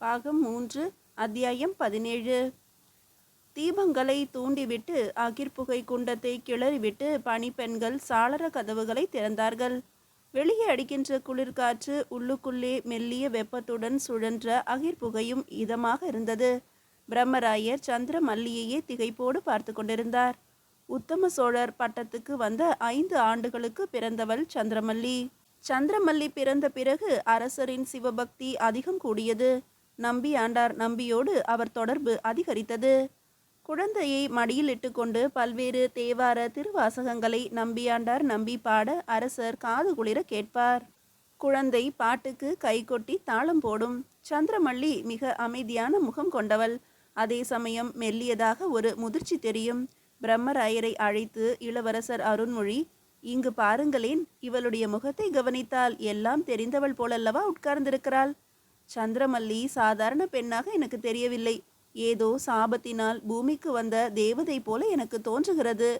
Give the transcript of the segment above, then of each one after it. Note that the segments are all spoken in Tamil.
பாகம் 3 அத்தியாயம் 17. தீபங்களை தூண்டிவிட்டு அகிர்புகை குண்டத்தை கிளறிவிட்டு பணிப்பெண்கள் சாளர கதவுகளை திறந்தார்கள். வெளியே அடிக்கின்ற குளிர்காற்று உள்ளுக்குள்ளே மெல்லிய வெப்பத்துடன் சுழன்ற அகிர்புகையும் இதமாக இருந்தது. பிரம்மராயர் சந்திரமல்லியையே திகைப்போடு பார்த்து கொண்டிருந்தார். உத்தம சோழர் பட்டத்துக்கு வந்த 5 ஆண்டுகளுக்கு பிறந்தவள் சந்திரமல்லி. சந்திரமல்லி பிறந்த பிறகு அரசரின் சிவபக்தி அதிகம் கூடியது. நம்பி ஆண்டார் நம்பியோடு அவர் தொடர்பு அதிகரித்தது. குழந்தையை மடியில் இட்டுக்கொண்டு பல்வேறு தேவார திருவாசகங்களை நம்பியாண்டார் நம்பி பாட அரசர் காது குளிர கேட்பார். குழந்தை பாட்டுக்கு கைகொட்டி தாளம் போடும். சந்திரமல்லி மிக அமைதியான முகம் கொண்டவள். அதே சமயம் மெல்லியதாக ஒரு முதிர்ச்சி தெரியும். பிரம்மராயரை அழைத்து இளவரசர் அருண்மொழி, இங்கு பாருங்களேன், இவளுடைய முகத்தை கவனித்தால் எல்லாம் தெரிந்தவள் போலல்லவா உட்கார்ந்திருக்கிறாள். சந்திரமல்லி சாதாரண பெண்ணாக எனக்கு தெரியவில்லை. ஏதோ சாபத்தினால் பூமிக்கு வந்த தேவதை போல எனக்கு தோன்றுகிறது.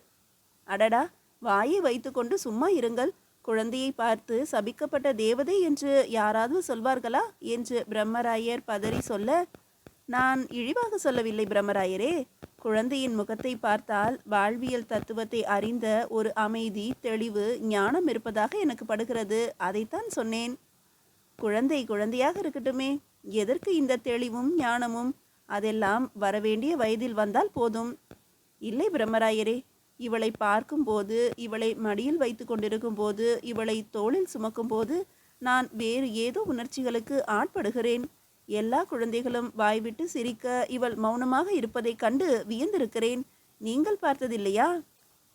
அடடா, வாயை வைத்துக்கொண்டு சும்மா இருங்கள். குழந்தையை பார்த்து சபிக்கப்பட்ட தேவதை என்று யாராவது சொல்வார்களா என்று பிரம்மராயர் பதறி சொல்ல, நான் இழிவாக சொல்லவில்லை பிரம்மராயரே. குழந்தையின் முகத்தை பார்த்தால் வாழ்வியல் தத்துவத்தை அறிந்த ஒரு அமைதி, தெளிவு, ஞானம் இருப்பதாக எனக்கு படுகிறது. அதைத்தான் சொன்னேன். குழந்தை குழந்தையாக இருக்கட்டுமே, எதற்கு இந்த தெளிவும் ஞானமும்? அதெல்லாம் வரவேண்டிய வயதில் வந்தால் போதும். இல்லை பிரம்மராயரே, இவளை பார்க்கும்போது, இவளை மடியில் வைத்து கொண்டிருக்கும் போது, இவளை தோளில் சுமக்கும் போது நான் வேறு ஏதோ உணர்ச்சிகளுக்கு ஆட்படுகிறேன். எல்லா குழந்தைகளும் வாய்விட்டு சிரிக்க இவள் மௌனமாக இருப்பதைக் கண்டு வியந்திருக்கிறேன். நீங்கள் பார்த்ததில்லையா?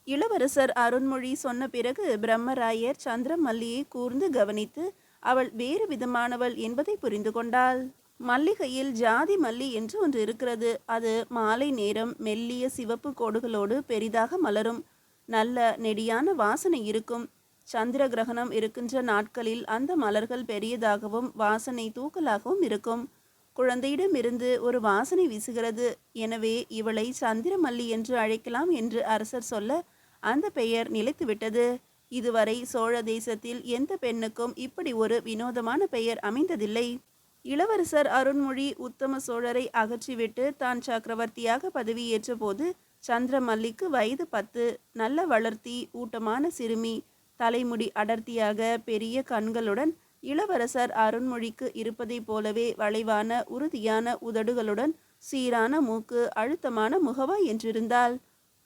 இளவரசர் அருண்மொழி சொன்ன பிறகு பிரம்மராயர் சந்திரமல்லியை கூர்ந்து கவனித்து அவள் வேறு விதமானவள் என்பதை புரிந்து கொண்டாள். மல்லிகையில் ஜாதி மல்லி என்று ஒன்று இருக்கிறது. அது மாலை நேரம் மெல்லிய சிவப்பு கோடுகளோடு பெரிதாக மலரும். நல்ல நெடியான வாசனை இருக்கும். சந்திர கிரகணம் இருக்கின்ற நாட்களில் அந்த மலர்கள் பெரியதாகவும் வாசனை தூக்கலாகவும் இருக்கும். குழந்தையிடமிருந்து ஒரு வாசனை வீசுகிறது. எனவே இவளை சந்திரமல்லி என்று அழைக்கலாம் என்று அரசர் சொல்ல அந்த பெயர் நிலைத்துவிட்டது. இதுவரை சோழ தேசத்தில் எந்த பெண்ணுக்கும் இப்படி ஒரு வினோதமான பெயர் அமைந்ததில்லை. இளவரசர் அருண்மொழி உத்தம சோழரை அகற்றிவிட்டு தான் சக்கரவர்த்தியாக பதவியேற்ற போது சந்திரமல்லிக்கு வயது 10. நல்ல வளர்த்தி, ஊட்டமான சிறுமி, தலைமுடி அடர்த்தியாக பெரிய கண்களுடன் இளவரசர் அருண்மொழிக்கு இருப்பதை போலவே வளைவான உறுதியான உதடுகளுடன் சீரான மூக்கு, அழுத்தமான முகவாய் என்றிருந்தாள்.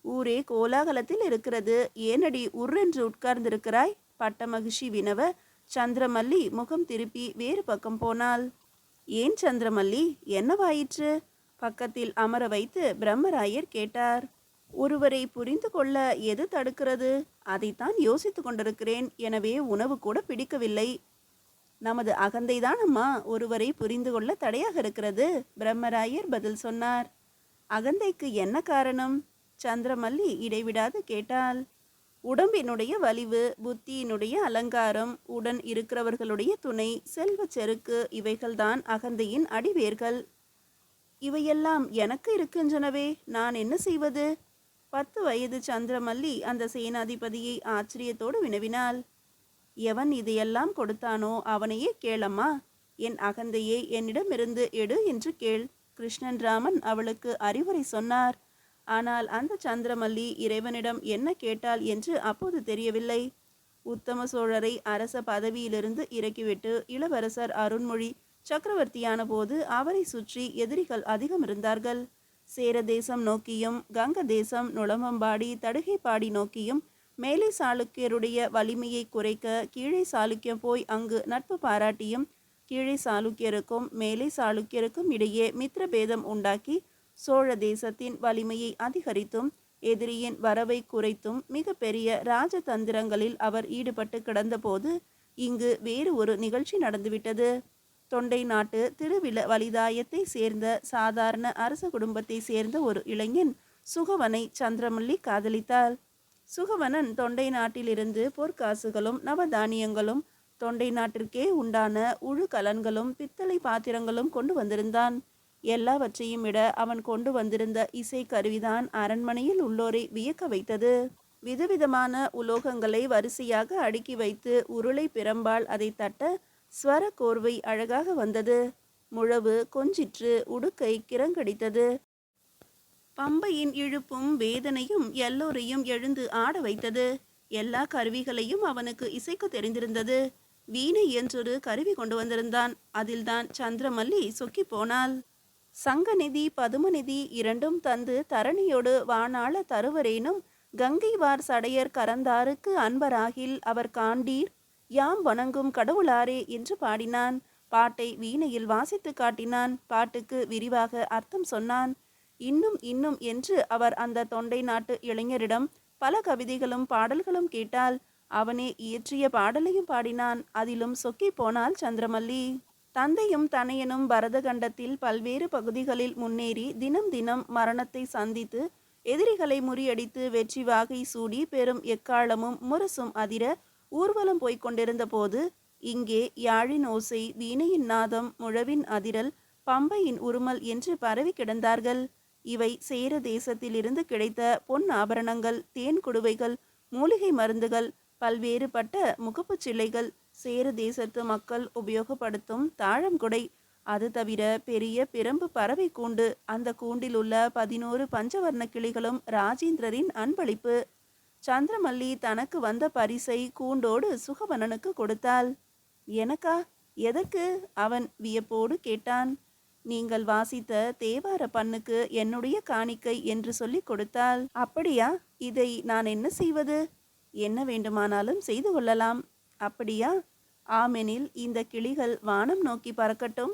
ஊரே கோலாகலத்தில் இருக்கிறது. ஏனடி உர்ரென்று உட்கார்ந்திருக்கிறாய்? பட்ட மகிழ்ச்சி வினவ சந்திரமல்லி முகம் திருப்பி வேறு பக்கம் போனாள். ஏன் சந்திரமல்லி, என்னவாயிற்று? பக்கத்தில் அமர வைத்து பிரம்மராயர் கேட்டார். ஒருவரை புரிந்து கொள்ள எது தடுக்கிறது? அதைத்தான் யோசித்து கொண்டிருக்கிறேன். எனவே உணவு கூட பிடிக்கவில்லை. நமது அகந்தைதான் அம்மா ஒருவரை புரிந்து கொள்ள தடையாக இருக்கிறது. பிரம்மராயர் பதில் சொன்னார். அகந்தைக்கு என்ன காரணம்? சந்திரமல்லி இடைவிடாது கேட்டாள். உடம்பினுடைய வலிவு, புத்தியினுடைய அலங்காரம், உடன் இருக்கிறவர்களுடைய துணை, செல்வ செருக்கு, இவைகள்தான் அகந்தையின் அடிவேர்கள். இவையெல்லாம் எனக்கு இருக்கின்றனவே, நான் என்ன செய்வது? 10 வயது சந்திரமல்லி அந்த சேனாதிபதியை ஆச்சரியத்தோடு வினவினாள். எவன் இதையெல்லாம் கொடுத்தானோ அவனையே கேளம்மா. என் அகந்தையை என்னிடமிருந்து எடு என்று கேள். கிருஷ்ணன் ராமன் அவளுக்கு அறிவுரை சொன்னார். ஆனால் அந்த சந்திரமல்லி இறைவனிடம் என்ன கேட்டாள் என்று அப்போது தெரியவில்லை. உத்தம சோழரை அரச பதவியிலிருந்து இறக்கிவிட்டு இளவரசர் அருண்மொழி சக்கரவர்த்தியான போது அவரை சுற்றி எதிரிகள் அதிகம் இருந்தார்கள். சேர தேசம் நோக்கியும், கங்க தேசம், நுளம்பம்பாடி, தடுகைப்பாடி நோக்கியும் மேலை சாளுக்கியருடைய வலிமையை குறைக்க கீழே சாளுக்கியம் போய் அங்கு நட்பு பாராட்டியும், கீழே சாளுக்கியருக்கும் மேலை சாளுக்கியருக்கும் இடையே மித்திரபேதம் உண்டாக்கி சோழ தேசத்தின் வலிமையை அதிகரித்தும் எதிரியின் வரவை குறைத்தும் மிக பெரிய ராஜதந்திரங்களில் அவர் ஈடுபட்டு கிடந்தபோது இங்கு வேறு ஒரு நிகழ்ச்சி நடந்துவிட்டது. தொண்டை நாட்டு திருவிழ வலிதாயத்தை சேர்ந்த சாதாரண அரச குடும்பத்தை சேர்ந்த ஒரு இளைஞன் சுகவனை சந்திரமல்லி காதலித்தாள். சுகவனன் தொண்டை நாட்டிலிருந்து பொற்காசுகளும் நவதானியங்களும் தொண்டை நாட்டிற்கே உண்டான உழு கலன்களும் பித்தளை பாத்திரங்களும் கொண்டு வந்திருந்தான். எல்லாவற்றையும் விட அவன் கொண்டு வந்திருந்த இசை கருவிதான் அரண்மனையில் உள்ளோரை வியக்க வைத்தது. விதவிதமான உலோகங்களை வரிசையாக அடுக்கி வைத்து உருளை பிரம்பால் அதை தட்ட ஸ்வர கோர்வை அழகாக வந்தது. முழவு கொஞ்சிற்று, உடுக்கை கிறங்கடித்தது. பம்பையின் இழுப்பும் வேதனையும் எல்லோரையும் எழுந்து ஆட வைத்தது. எல்லா கருவிகளையும் அவனுக்கு இசைக்க தெரிந்திருந்தது. வீணை என்றொரு கருவி கொண்டு வந்திருந்தான். அதில்தான் சந்திரமல்லி சொக்கி போனாள். சங்கநிதி பதுமநிதி இரண்டும் தந்து தரணியோடு வானாள தருவரேனும் கங்கைவார் சடையர் கரந்தாருக்கு அன்பராகில் அவர் காண்டீர் யாம் வணங்கும் கடவுளாரே என்று பாடினான். பாட்டை வீணையில் வாசித்து காட்டினான். பாட்டுக்கு விரிவாக அர்த்தம் சொன்னான். இன்னும் இன்னும் என்று அவர் அந்த தொண்டை நாட்டு இளைஞரிடம் பல கவிதைகளும் பாடல்களும் கேட்டால் அவனே இயற்றிய பாடலையும் பாடினான். அதிலும் சொக்கி போனாள் சந்திரமல்லி. தந்தையும் தனையனும் பரதகண்டத்தில் பல்வேறு பகுதிகளில் முன்னேறி தினம் தினம் மரணத்தை சந்தித்து எதிரிகளை முறியடித்து வெற்றி வாகை சூடி பெரும் எக்காலமும் முரசும் அதிர ஊர்வலம் போய்க் கொண்டிருந்த போது இங்கே யாழின் ஓசை, வீணையின் நாதம், முழவின் அதிரல், பம்பையின் உருமல் என்று பரவி கிடந்தார்கள். இவை சேர தேசத்திலிருந்து கிடைத்த பொன் ஆபரணங்கள், தேன் குடுவைகள், மூலிகை மருந்துகள், பல்வேறுபட்ட முகப்புச் சிலைகள், சேர தேசத்து மக்கள் உபயோகப்படுத்தும் தாழங்குடை. அது தவிர பெரிய பிரம்பு பறவை கூண்டு. அந்த கூண்டில் உள்ள 11 பஞ்சவர்ண கிளிகளும் ராஜேந்திரரின் அன்பளிப்பு. சந்திரமல்லி தனக்கு வந்த பரிசை கூண்டோடு சுகவனனுக்கு கொடுத்தாள். எனக்கா? எதற்கு? அவன் வியப்போடு கேட்டான். நீங்கள் வாசித்த தேவார பண்ணுக்கு என்னுடைய காணிக்கை என்று சொல்லி கொடுத்தாள். அப்படியா? இதை நான் என்ன செய்வது? என்ன வேண்டுமானாலும் செய்து கொள்ளலாம். அப்படியா? ஆமெனில் இந்த கிளிகள் வானம் நோக்கி பறக்கட்டும்.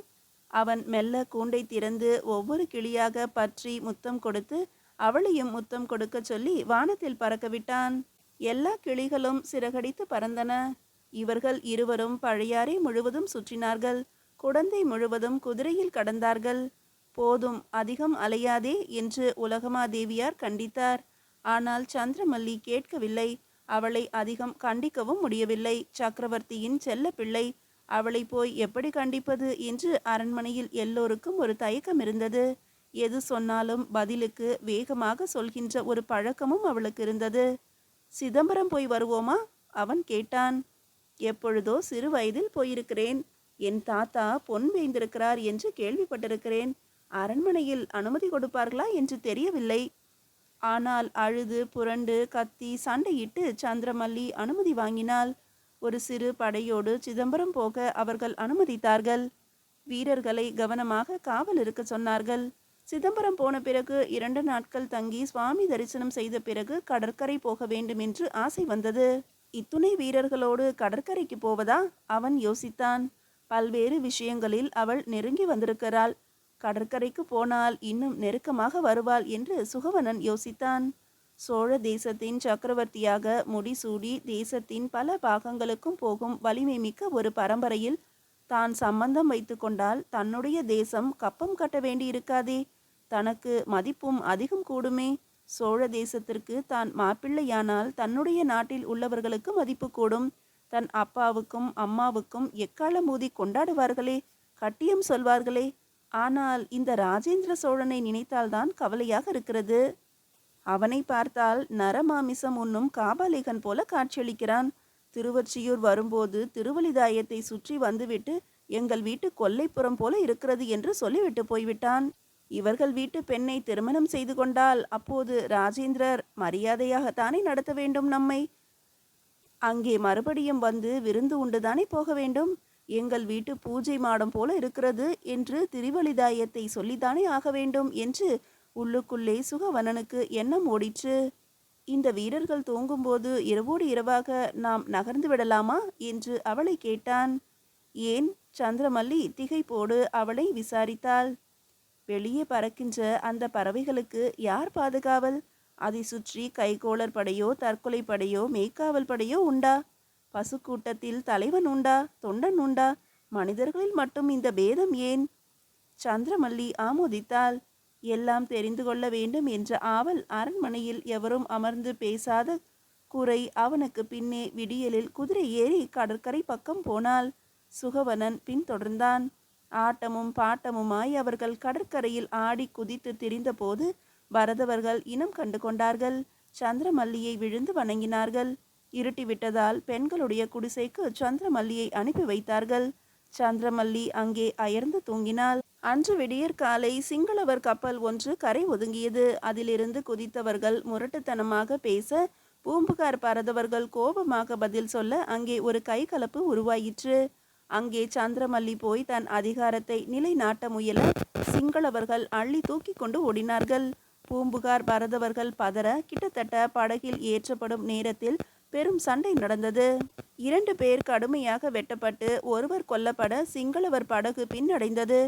அவன் மெல்ல கூண்டை திறந்து ஒவ்வொரு கிளியாக பற்றி முத்தம் கொடுத்து அவளையும் முத்தம் கொடுக்க சொல்லி வானத்தில் பறக்க விட்டான். எல்லா கிளிகளும் சிறகடித்து பறந்தன. இவர்கள் இருவரும் பழையாறை முழுவதும் சுற்றினார்கள். குடந்தை முழுவதும் குதிரையில் கடந்தார்கள். போதும், அதிகம் அலையாதே என்று உலகமாதேவியார் கண்டித்தார். ஆனால் சந்திரமல்லி கேட்கவில்லை. அவளை அதிகம் கண்டிக்கவும் முடியவில்லை. சக்கரவர்த்தியின் செல்ல பிள்ளை. அவளை போய் எப்படி கண்டிப்பது என்று அரண்மனையில் எல்லோருக்கும் ஒரு தயக்கம் இருந்தது. எது சொன்னாலும் பதிலுக்கு வேகமாக சொல்கின்ற ஒரு பழக்கமும் அவளுக்கு இருந்தது. சிதம்பரம் போய் வருவோமா? அவன் கேட்டான். எப்பொழுதோ சிறு வயதில் போயிருக்கிறேன். என் தாத்தா பொன் வேந்திருக்கிறார் என்று கேள்விப்பட்டிருக்கிறேன். அரண்மனையில் அனுமதி கொடுப்பார்களா என்று தெரியவில்லை. ஆனால் அழுது புரண்டு கத்தி சண்டையிட்டு சந்திரமல்லி அனுமதி வாங்கினாள். ஒரு சிறு படையோடு சிதம்பரம் போக அவர்கள் அனுமதித்தார்கள். வீரர்களை கவனமாக காவல் இருக்க சொன்னார்கள். சிதம்பரம் போன பிறகு 2 நாட்கள் தங்கி சுவாமி தரிசனம் செய்த பிறகு கடற்கரை போக வேண்டும் என்று ஆசை வந்தது. இத்துணை வீரர்களோடு கடற்கரைக்கு போவதா? அவன் யோசித்தான். பல்வேறு விஷயங்களில் அவள் நெருங்கி வந்திருக்கிறாள். கடற்கரைக்கு போனால் இன்னும் நெருக்கமாக வருவாள் என்று சுகவனன் யோசித்தான். சோழ தேசத்தின் சக்கரவர்த்தியாக முடிசூடி தேசத்தின் பல பாகங்களுக்கும் போகும் வலிமை மிக்க ஒரு பரம்பரையில் தான் சம்பந்தம் வைத்து கொண்டால் தன்னுடைய தேசம் கப்பம் கட்ட வேண்டியிருக்காதே. தனக்கு மதிப்பும் அதிகம் கூடுமே. சோழ தேசத்திற்கு தான் மாப்பிள்ளையானால் தன்னுடைய நாட்டில் உள்ளவர்களுக்கு மதிப்பு கூடும். தன் அப்பாவுக்கும் அம்மாவுக்கும் எக்காலம் ஊதி கொண்டாடுவார்களே, கட்டியம் சொல்வார்களே. ஆனால் இந்த ராஜேந்திர சோழனை நினைத்தால்தான் கவலையாக இருக்கிறது. அவனை பார்த்தால் நரமாமிசம் உண்ணும் காபாலிகன் போல காட்சியளிக்கிறான். திருவொற்றியூர் வரும்போது திருவலிதாயத்தை சுற்றி வந்துவிட்டு எங்கள் வீட்டு கொல்லைப்புறம் போல இருக்கிறது என்று சொல்லிவிட்டு போய்விட்டான். இவர்கள் வீட்டு பெண்ணை திருமணம் செய்து கொண்டால் அப்போது ராஜேந்திரர் மரியாதையாகத்தானே நடத்த வேண்டும் நம்மை. அங்கே மறுபடியும் வந்து விருந்து உண்டுதானே போக வேண்டும். எங்கள் வீட்டு பூஜை மாடம் போல இருக்கிறது என்று திருவலிதாயத்தை சொல்லித்தானே ஆக வேண்டும் என்று உள்ளுக்குள்ளே சுகவனனுக்கு எண்ணம் ஓடிற்று. இந்த வீரர்கள் தூங்கும்போது இரவோடு இரவாக நாம் நகர்ந்து விடலாமா என்று அவளை கேட்டான். ஏன்? சந்திரமல்லி திகைப்போடு அவளை விசாரித்தாள். வெளியே பறக்கின்ற அந்த பறவைகளுக்கு யார் பாதுகாவல்? அதை சுற்றி கைகோளர் படையோ தற்கொலை படையோ மேய்க்காவல் படையோ உண்டா? பசுக்கூட்டத்தில் தலைவன் உண்டா? தொண்டன் உண்டா? மனிதர்களில் மட்டும் இந்த பேதம் ஏன்? சந்திரமல்லி ஆமோதித்தாள். எல்லாம் தெரிந்து கொள்ள வேண்டும் என்ற ஆவல் அரண்மனையில் எவரும் அமர்ந்து பேசாத குறை அவனுக்கு பின்னே விடியலில் குதிரை ஏறி கடற்கரை பக்கம் போனாள். சுகவனன் பின்தொடர்ந்தான். ஆட்டமும் பாட்டமுமாய் அவர்கள் கடற்கரையில் ஆடி குதித்து திரிந்தபோது பரதவர்கள் இனம் கண்டு கொண்டார்கள். சந்திரமல்லியை விழுந்து வணங்கினார்கள். இருட்டிவிட்டதால் பெண்களுடைய குடிசைக்கு சந்திரமல்லியை அனுப்பி வைத்தார்கள். சந்திரமல்லி அங்கே அயர்ந்து தூங்கினாள். அன்று விடியற் காலை சிங்களவர் கப்பல் ஒன்று கரை ஒதுங்கியது. அதிலிருந்து குதித்தவர்கள் முரட்டுத்தனமாக பேச, பூம்புகார் பறந்தவர்கள் கோபமாக பதில் சொல்ல அங்கே ஒரு கைகலப்பு உருவாயிற்று. அங்கே சந்திரமல்லி போய் தன் அதிகாரத்தை நிலைநாட்ட முயல சிங்களவர்கள் அள்ளி தூக்கி கொண்டு ஓடினார்கள். பூம்புகார் பறந்தவர்கள் பதற கிட்டத்தட்ட படகில் ஏற்றப்படும் நேரத்தில் பெரும் சண்டை நடந்தது. 2 பேர் கடுமையாக வெட்டப்பட்டு ஒருவர் கொல்லப்பட சிங்களவர் படகு பின்னடைந்தது.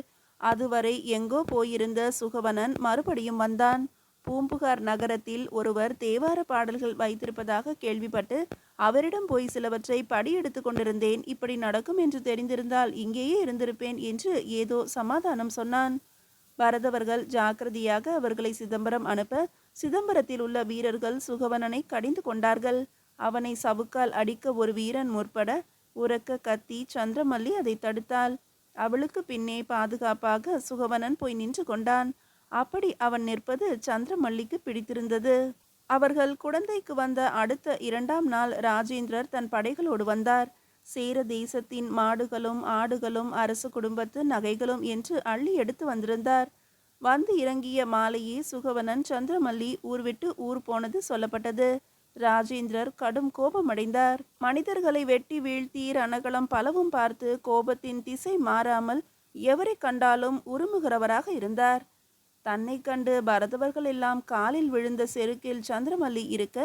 அதுவரை எங்கோ போயிருந்த சுகவனன் மறுபடியும் வந்தான். பூம்புகார் நகரத்தில் ஒருவர் தேவார பாடல்கள் வைத்திருப்பதாக கேள்விப்பட்டு அவரிடம் போய் சிலவற்றை படியெடுத்து கொண்டிருந்தேன். இப்படி நடக்கும் என்று தெரிந்திருந்தால் இங்கேயே இருந்திருப்பேன் என்று ஏதோ சமாதானம் சொன்னான். பரதவர்கள் ஜாக்கிரதையாக அவர்களை சிதம்பரம் அனுப்ப சிதம்பரத்தில் உள்ள வீரர்கள் சுகவனனை கடிந்து கொண்டார்கள். அவனை சவுக்கால் அடிக்க ஒரு வீரன் முற்பட உரக்க கத்தி சந்திரமல்லி அதை தடுத்தாள். அவளுக்கு பின்னே பாதுகாப்பாக சுகவனன் போய் நின்று கொண்டான். அப்படி அவன் நிற்பது சந்திரமல்லிக்கு பிடித்திருந்தது. அவர்கள் குடந்தைக்கு வந்த அடுத்த 2ஆம் நாள் ராஜேந்திரர் தன் படைகளோடு வந்தார். சேர தேசத்தின் மாடுகளும் ஆடுகளும் அரசு குடும்பத்து நகைகளும் என்று அள்ளி எடுத்து வந்திருந்தார். வந்து இறங்கிய மாலையே சுகவனன் சந்திரமல்லி ஊர் விட்டு ஊர் போனது சொல்லப்பட்டது. ராஜேந்திரர் கடும் கோபமடைந்தார். மனிதர்களை வெட்டி வீழ்த்தி ரணகளம் பலவும் பார்த்து கோபத்தின் திசை மாறாமல் எவரை கண்டாலும் உருமுகிறவராக இருந்தார். தன்னை கண்டு பரதவர்கள் எல்லாம் காலில் விழுந்த செருக்கில் சந்திரமல்லி இருக்க,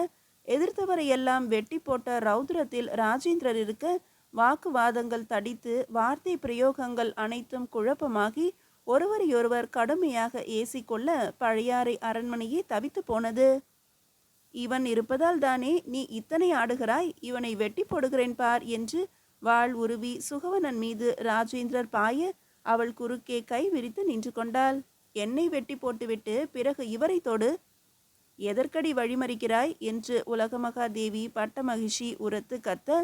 எதிர்த்தவரை எல்லாம் வெட்டி போட்ட ரௌத்ரத்தில் ராஜேந்திரர் இருக்க, வாக்குவாதங்கள் தடித்து வார்த்தை பிரயோகங்கள் அனைத்தும் குழப்பமாகி ஒருவரையொருவர் கடுமையாக ஏசிக்கொள்ள பழையாறை அரண்மனையே தவித்து போனது. இவன் இருப்பதால் தானே நீ இத்தனை ஆடுகிறாய், இவனை வெட்டி போடுகிறேன் பார் என்று வாள் உருவி சுகவனன் மீது ராஜேந்திரர் பாய அவள் குறுக்கே கை விரித்து நின்று கொண்டாள். என்னை வெட்டி போட்டுவிட்டு பிறகு இவரை தொடு, எதற்கடி வழிமறிக்கிறாய் என்று உலகமகாதேவி பட்டமகிஷி உரத்து கத்த,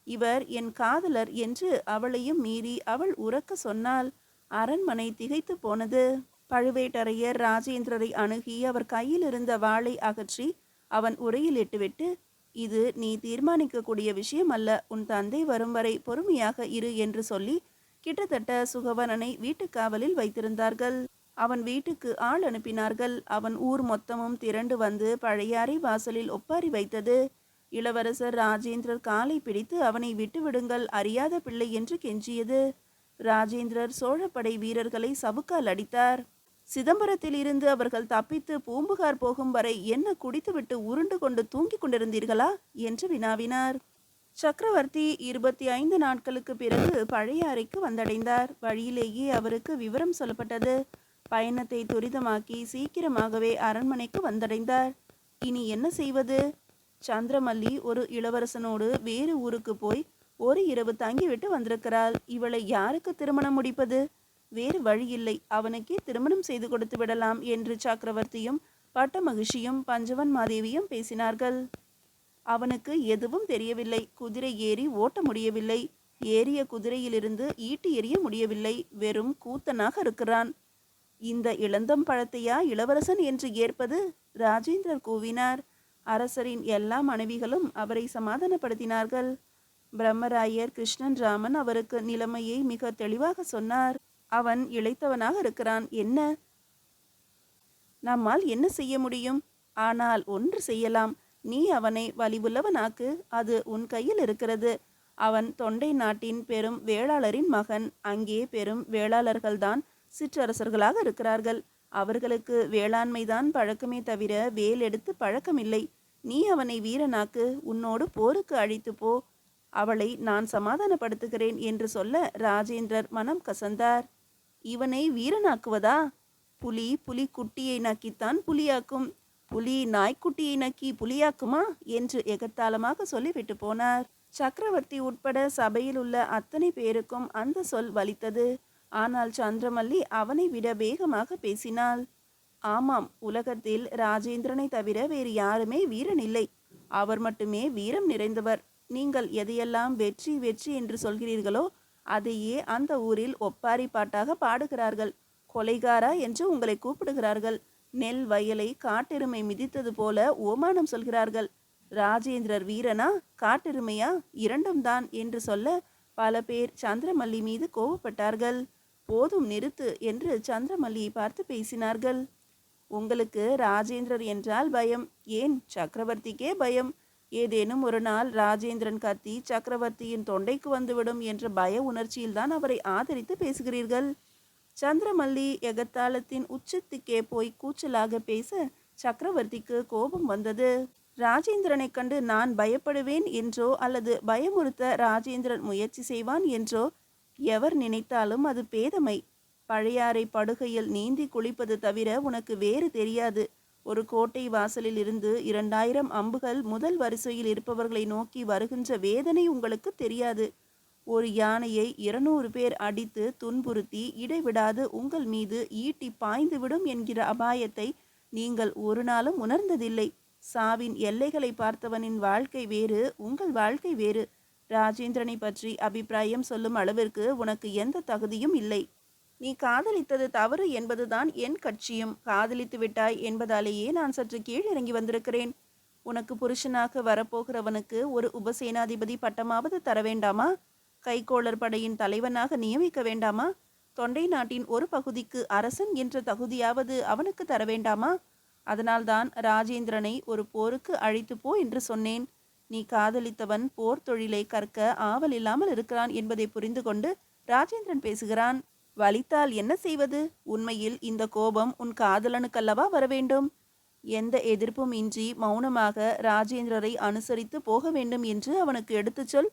இவர் என் காதலர் என்று அவளையும் மீறி அவள் உரக்க சொன்னாள். அரண்மனை திகைத்து போனது. பழுவேட்டரையர் ராஜேந்திரரை அணுகி அவர் கையில் இருந்த வாளை அகற்றி அவன் உரையில் இட்டுவிட்டு, இது நீ தீர்மானிக்கக்கூடிய விஷயம் அல்ல, உன் தந்தை வரும் வரை பொறுமையாக இரு என்று சொல்லி கிட்டத்தட்ட சுகவனனை வீட்டுக்காவலில் வைத்திருந்தார்கள். அவன் வீட்டுக்கு ஆள் அனுப்பினார்கள். அவன் ஊர் மொத்தமும் திரண்டு வந்து பழையாறை வாசலில் ஒப்பாரி வைத்தது. இளவரசர் ராஜேந்திரர் காலை பிடித்து அவனை விட்டு விடுங்கள், அறியாத பிள்ளை என்று கெஞ்சியது. ராஜேந்திரர் சோழப்படை வீரர்களை சவுக்கால் அடித்தார். சிதம்பரத்தில் இருந்து அவர்கள் தப்பித்து பூம்புகார் போகும் வரை என்ன குடித்துவிட்டு உருண்டு கொண்டு தூங்கி கொண்டிருந்தீர்களா என்று வினாவினார். சக்கரவர்த்தி 25 நாட்களுக்கு பிறகு பழையாறைக்கு வந்தடைந்தார். வழியிலேயே அவருக்கு விவரம் சொல்லப்பட்டது. பயணத்தை துரிதமாக்கி சீக்கிரமாகவே அரண்மனைக்கு வந்தடைந்தார். இனி என்ன செய்வது? சந்திரமல்லி ஒரு இளவரசனோடு வேறு ஊருக்கு போய் ஒரு இரவு தங்கிவிட்டு வந்திருக்கிறாள். இவளை யாருக்கு திருமணம் முடிப்பது? வேறு வழியில்லை, அவனுக்கே திருமணம் செய்து கொடுத்து விடலாம் என்று சக்கரவர்த்தியும் பட்டமகிஷியும் பஞ்சவன் மாதேவியும் பேசினார்கள். அவனுக்கு எதுவும் தெரியவில்லை. குதிரை ஏறி ஓட்ட முடியவில்லை. ஏறிய குதிரையிலிருந்து ஈட்டி எறிய முடியவில்லை. வெறும் கூத்தனாக இருக்கிறான். இந்த இளந்தம் பழத்தையா இளவரசன் என்று ஏற்பது? ராஜேந்திரர் கூவினார். அரசரின் எல்லா மனைவிகளும் அவரை சமாதானப்படுத்தினார்கள். பிரம்மராயர் கிருஷ்ணன் ராமன் அவருக்கு நிலைமையை மிக தெளிவாக சொன்னார். அவன் இளைத்தவனாக இருக்கிறான். என்ன நம்மால் என்ன செய்ய முடியும்? ஆனால் ஒன்று செய்யலாம். நீ அவனை வலிவுள்ளவனாக்கு. அது உன் கையில் இருக்கிறது. அவன் தொண்டை நாட்டின் பெரும் வேளாளரின் மகன். அங்கே பெரும் வேளாளர்கள்தான் சிற்றரசர்களாக இருக்கிறார்கள். அவர்களுக்கு வேளாண்மைதான் பழக்கமே தவிர வேல் எடுத்து பழக்கமில்லை. நீ அவனை வீரனாக்கு. உன்னோடு போருக்கு அழைத்து போ. அவளை நான் சமாதானப்படுத்துகிறேன் என்று சொல்ல ராஜேந்திரர் மனம் கசந்தார். இவனை வீரனாக்குவதா? புலி குட்டியை நக்கித்தான் புலியாக்கும். புலி நாய்க்குட்டியை நக்கி புலியாக்குமா என்று எகத்தாளமாக சொல்லிவிட்டு போனார். சக்கரவர்த்தி உட்பட சபையில் உள்ள அத்தனை பேருக்கும் அந்த சொல் வலித்தது. ஆனால் சந்திரமல்லி அவனை விட வேகமாக பேசினாள். ஆமாம், உலகத்தில் ராஜேந்திரனை தவிர வேறு யாருமே வீரன் இல்லை. அவர் மட்டுமே வீரம் நிறைந்தவர். நீங்கள் எதையெல்லாம் வெற்றி வெற்றி என்று சொல்கிறீர்களோ அதையே அந்த ஊரில் ஒப்பாரி பாட்டாக பாடுகிறார்கள். கொலைகாரா என்று உங்களை கூப்பிடுகிறார்கள். நெல் வயலை காட்டெருமை மிதித்தது போல ஓமானம் சொல்கிறார்கள். ராஜேந்திரர் வீரனா காட்டெருமையா? இரண்டும் தான் என்று சொல்ல பல பேர் சந்திரமல்லி மீது கோபப்பட்டார்கள். போதும் நிறுத்து என்று சந்திரமல்லியை பார்த்து பேசினார்கள். உங்களுக்கு ராஜேந்திரர் என்றால் பயம், ஏன் சக்கரவர்த்திக்கே பயம். ஏதேனும் ஒரு நாள் ராஜேந்திரன் கத்தி சக்கரவர்த்தியின் தொண்டைக்கு வந்துவிடும் என்ற பய உணர்ச்சியில்தான் அவரை ஆதரித்து பேசுகிறீர்கள். சந்திரமல்லி எகத்தாளத்தின் உச்சத்துக்கே போய் கூச்சலாக பேச சக்கரவர்த்திக்கு கோபம் வந்தது. ராஜேந்திரனை கண்டு நான் பயப்படுவேன் என்றோ அல்லது பயமுறுத்த ராஜேந்திரன் முயற்சி செய்வான் என்றோ எவர் நினைத்தாலும் அது பேதமை. பழையாறை படுகையில் நீந்தி குளிப்பது தவிர உனக்கு வேறு தெரியாது. ஒரு கோட்டை வாசலில் இருந்து 2000 அம்புகள் முதல் வரிசையில் இருப்பவர்களை நோக்கி வருகின்ற வேதனை உங்களுக்கு தெரியாது. ஒரு யானையை 200 பேர் அடித்து துன்புறுத்தி இடைவிடாது உங்கள் மீது ஈட்டி பாய்ந்துவிடும் என்கிற அபாயத்தை நீங்கள் ஒரு நாளும் உணர்ந்ததில்லை. சாவின் எல்லைகளை பார்த்தவனின் வாழ்க்கை வேறு, உங்கள் வாழ்க்கை வேறு. ராஜேந்திரனை பற்றி அபிப்பிராயம் சொல்லும் அளவிற்கு உனக்கு எந்த தகுதியும் இல்லை. நீ காதலித்தது தவறு என்பதுதான் என் கட்சியும். காதலித்து விட்டாய் என்பதாலேயே நான் சற்று கீழ் இறங்கி வந்திருக்கிறேன். உனக்கு புருஷனாக வரப்போகிறவனுக்கு ஒரு உபசேனாதிபதி பட்டமாவது தர வேண்டாமா? கைக்கோளர் படையின் தலைவனாக நியமிக்க வேண்டாமா? தொண்டை நாட்டின் ஒரு பகுதிக்கு அரசன் என்ற தகுதியாவது அவனுக்கு தர வேண்டாமா? அதனால்தான் ராஜேந்திரனை ஒரு போருக்கு அழைத்து போ என்று சொன்னேன். நீ காதலித்தவன் போர் தொழிலை கற்க ஆவல் இல்லாமல் இருக்கிறான் என்பதை புரிந்து கொண்டு ராஜேந்திரன் பேசுகிறான். வலித்தால் என்ன செய்வது? உண்மையில் இந்த கோபம் உன் காதலனுக்கல்லவா வரவேண்டும்? எந்த எதிர்ப்பும் இன்றி மௌனமாக ராஜேந்திரரை அனுசரித்து போக வேண்டும் என்று அவனுக்கு எடுத்துச் சொல்.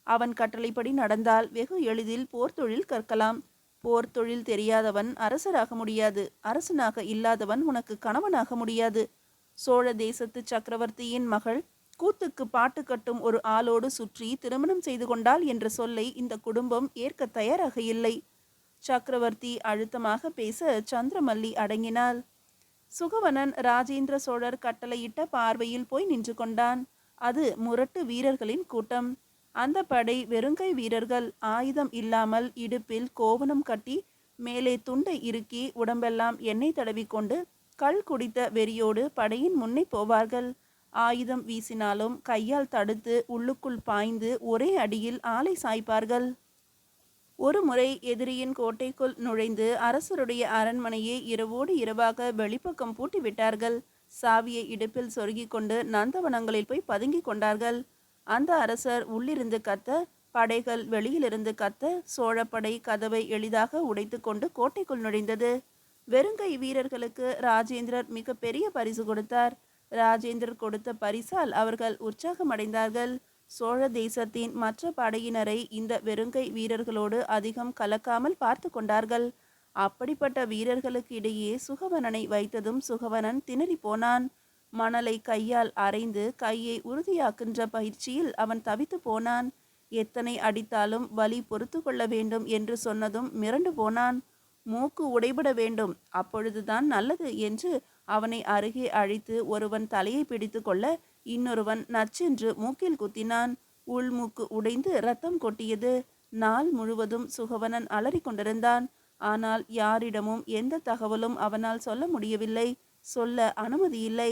அவன் கட்டளைப்படி நடந்தால் வெகு எளிதில் போர் தொழில் கற்கலாம். போர் தொழில் தெரியாதவன் அரசராக முடியாது. அரசனாக இல்லாதவன் உனக்கு கணவனாக முடியாது. சோழ தேசத்து சக்கரவர்த்தியின் மகள் கூத்துக்கு பாட்டு கட்டும் ஒரு ஆளோடு சுற்றி திருமணம் செய்து கொண்டாள் என்ற சொல்லை இந்த குடும்பம் ஏற்க தயாராக இல்லை. சக்கரவர்த்தி அழுத்தமாக பேச சந்திரமல்லி அடங்கினாள். சுகவனன் ராஜேந்திர சோழர் கட்டளையிட்ட பார்வையில் போய் நின்று கொண்டான். அது முரட்டு வீரர்களின் கூட்டம். அந்த படை வெறுங்கை வீரர்கள். ஆயுதம் இல்லாமல் இடுப்பில் கோவணம் கட்டி மேலே துண்டை இறுக்கி உடம்பெல்லாம் எண்ணெய் தடவி கொண்டு கள் குடித்த வெறியோடு படையின் முன்னே போவார்கள். ஆயுதம் வீசினாலும் கையால் தடுத்து உள்ளுக்குள் பாய்ந்து ஒரே அடியில் ஆளை சாய்ப்பார்கள். ஒரு முறை எதிரியின் கோட்டைக்குள் நுழைந்து அரசருடைய அரண்மனையை இரவோடு இரவாக வெளிப்பக்கம் பூட்டி விட்டார்கள். சாவியை இடுப்பில் சொருகி கொண்டு நந்தவனங்களில் போய் பதுங்கி கொண்டார்கள். அந்த அரசர் உள்ளிருந்து கத்த, படைகள் வெளியிலிருந்து கத்த, சோழப்படை கதவை எளிதாக உடைத்து கொண்டு கோட்டைக்குள் நுழைந்தது. வெறுங்கை வீரர்களுக்கு ராஜேந்திரர் மிக பெரிய பரிசு கொடுத்தார். ராஜேந்திரர் கொடுத்த பரிசால் அவர்கள் உற்சாகமடைந்தார்கள். சோழ தேசத்தின் மற்ற படையினரை இந்த வெறுங்கை வீரர்களோடு அதிகம் கலக்காமல் பார்த்து கொண்டார்கள். அப்படிப்பட்ட வீரர்களுக்கு இடையே சுகவனனை வைத்ததும் சுகவனன் திணறி போனான். மணலை கையால் அரைந்து கையை உறுதியாக்கின்ற பயிற்சியில் அவன் தவித்து போனான். எத்தனை அடித்தாலும் வலி பொறுத்து கொள்ள வேண்டும் என்று சொன்னதும் மிரண்டு போனான். மூக்கு உடைபட வேண்டும், அப்பொழுதுதான் நல்லது என்று அவனை அருகே அழைத்து ஒருவன் தலையை பிடித்து கொள்ள இன்னொருவன் நச்சென்று மூக்கில் குத்தினான். உள்மூக்கு உடைந்து ரத்தம் கொட்டியது. நாள் முழுவதும் சுகவனன் அலறி கொண்டிருந்தான். ஆனால் யாரிடமும் எந்த தகவலும் அவனால் சொல்ல முடியவில்லை. சொல்ல அனுமதியில்லை.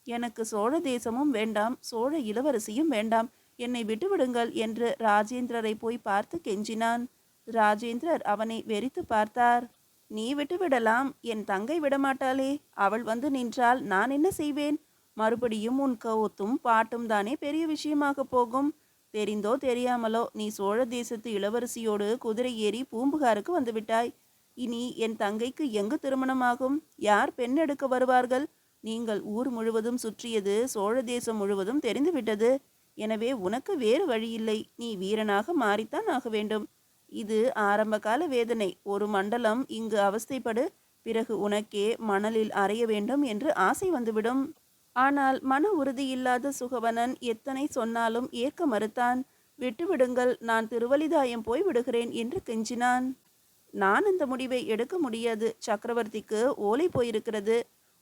எனக்கு சோழ தேசமும் வேண்டாம், சோழ இளவரசியும் வேண்டாம், என்னை விட்டுவிடுங்கள் என்று ராஜேந்திரரை போய் பார்த்து கெஞ்சினான். ராஜேந்திரர் அவனை வெறித்து பார்த்தார். நீ விட்டுவிடலாம், என் தங்கை விடமாட்டாளே. அவள் வந்து நின்றால் நான் என்ன செய்வேன்? மறுபடியும் உன் கவுத்தும் பாட்டும் தானே பெரிய விஷயமாக போகும். தெரிந்தோ தெரியாமலோ நீ சோழ தேசத்து இளவரசியோடு குதிரை ஏறி பூம்புகாருக்கு வந்துவிட்டாய். இனி என் தங்கைக்கு எங்கு திருமணமாகும்? யார் பெண் எடுக்க வருவார்கள்? நீங்கள் ஊர் முழுவதும் சுற்றியது சோழ தேசம் முழுவதும் தெரிந்துவிட்டது. எனவே உனக்கு வேறு வழியில்லை. நீ வீரனாக மாறித்தான் ஆக வேண்டும். இது ஆரம்பகால வேதனை. ஒரு மண்டலம் இங்கு அவஸ்தைப்படு. பிறகு உனக்கே மணலில் அறைய வேண்டும் என்று ஆசை வந்துவிடும். ஆனால் மன உறுதியில்லாத சுகவனன் எத்தனை சொன்னாலும் ஏற்க மறுத்தான். விட்டுவிடுங்கள், நான் திருவலிதாயம் போய் விடுகிறேன் என்று கெஞ்சினான். நான் அந்த முடிவை எடுக்க முடியாது. சக்கரவர்த்திக்கு ஓலை போயிருக்கிறது.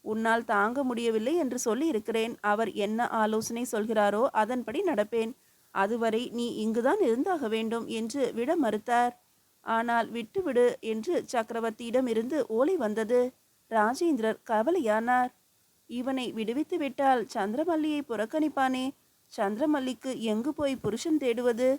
உன்னால் தாங்க முடியவில்லை என்று சொல்லி இருக்கிறேன். அவர் என்ன ஆலோசனை சொல்கிறாரோ அதன்படி நடப்பேன். அதுவரை நீ இங்குதான் இருந்தாக வேண்டும் என்று விட மறுத்தார். ஆனால் விட்டுவிடு என்று சக்கரவர்த்தியிடமிருந்து ஓலை வந்தது. ராஜேந்திரர் கவலையானார். இவனை விடுவித்து விட்டால் சந்திரமல்லியை புறக்கணிப்பானே. சந்திரமல்லிக்கு எங்கு போய் புருஷன் தேடுவது?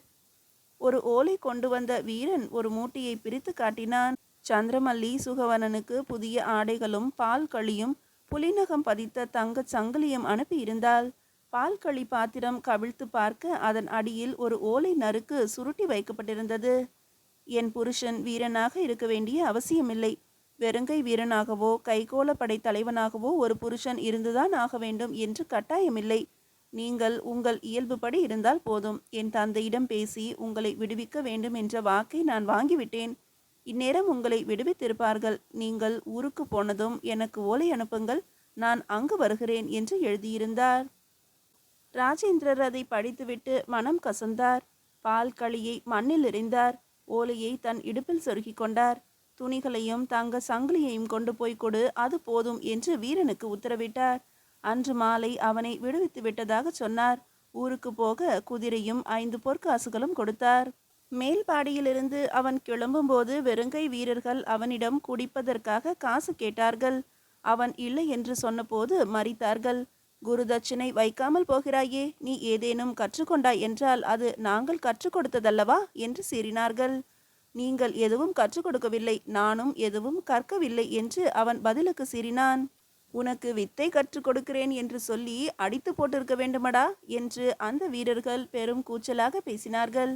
ஒரு ஓலை கொண்டு வந்த வீரன் ஒரு மூட்டையை பிரித்து காட்டினான். சந்திரமல்லி சுகவனனுக்கு புதிய ஆடைகளும் பால் களியும் புலிநகம் பதித்த தங்கச் சங்கிலியும் அனுப்பியிருந்தாள். பால் களி பாத்திரம் கவிழ்த்து பார்க்க அதன் அடியில் ஒரு ஓலை நறுக்கு சுருட்டி வைக்கப்பட்டிருந்தது. என் புருஷன் வீரனாக இருக்க வேண்டிய அவசியமில்லை. வெறுங்கை வீரனாகவோ கைகோள படை தலைவனாகவோ ஒரு புருஷன் இருந்துதான் ஆக வேண்டும் என்று கட்டாயமில்லை. நீங்கள் உங்கள் இயல்புப்படி இருந்தால் போதும். என் தந்தையிடம் பேசி உங்களை விடுவிக்க வேண்டும் என்ற வாக்கை நான் வாங்கிவிட்டேன். இந்நேரம் உங்களை விடுவித்திருப்பார்கள். நீங்கள் ஊருக்கு போனதும் எனக்கு ஓலை அனுப்புங்கள், நான் அங்கு வருகிறேன் என்று எழுதியிருந்தார். ராஜேந்திரர் அதை படித்துவிட்டு மனம் கசந்தார். பால் களியை மண்ணில் எறிந்தார். ஓலையை தன் இடுப்பில் சொருகி கொண்டார். துணிகளையும் தங்க சங்கிலியையும் கொண்டு போய் கொடு, அது போதும் என்று வீரனுக்கு உத்தரவிட்டார். அன்று மாலை அவனை விடுவித்து விட்டதாக சொன்னார். ஊருக்கு போக குதிரையும் 5 பொற்காசுகளும் கொடுத்தார். மேல்பாடியிலிருந்து அவன் கிளம்பும்போது வெறுங்கை வீரர்கள் அவனிடம் குடிப்பதற்காக காசு கேட்டார்கள். அவன் இல்லை என்று சொன்னபோது மறித்தார்கள். குருதட்சிணை வைக்காமல் போகிறாயே, நீ ஏதேனும் கற்றுக்கொண்டாய் என்றால் அது நாங்கள் கற்றுக் கொடுத்ததல்லவா என்று சீறினார்கள். நீங்கள் எதுவும் கற்றுக் கொடுக்கவில்லை, நானும் எதுவும் கற்கவில்லை என்று அவன் பதிலுக்கு சீறினான். உனக்கு வித்தை கற்றுக் கொடுக்கிறேன் என்று சொல்லி அடித்து போட்டிருக்க வேண்டுமடா என்று அந்த வீரர்கள் பெரும் கூச்சலாக பேசினார்கள்.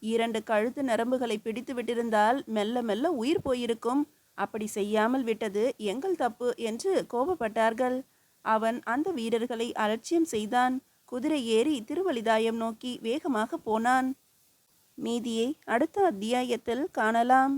2 கழுத்து நரம்புகளை பிடித்து விட்டிருந்தால் மெல்ல மெல்ல உயிர் போயிருக்கும். அப்படி செய்யாமல் விட்டது எங்கள் தப்பு என்று கோபப்பட்டார்கள். அவன் அந்த வீரர்களை அலட்சியம் செய்தான். குதிரை ஏறி திருவலிதாயம் நோக்கி வேகமாக போனான். மீதியை அடுத்த அத்தியாயத்தில் காணலாம்.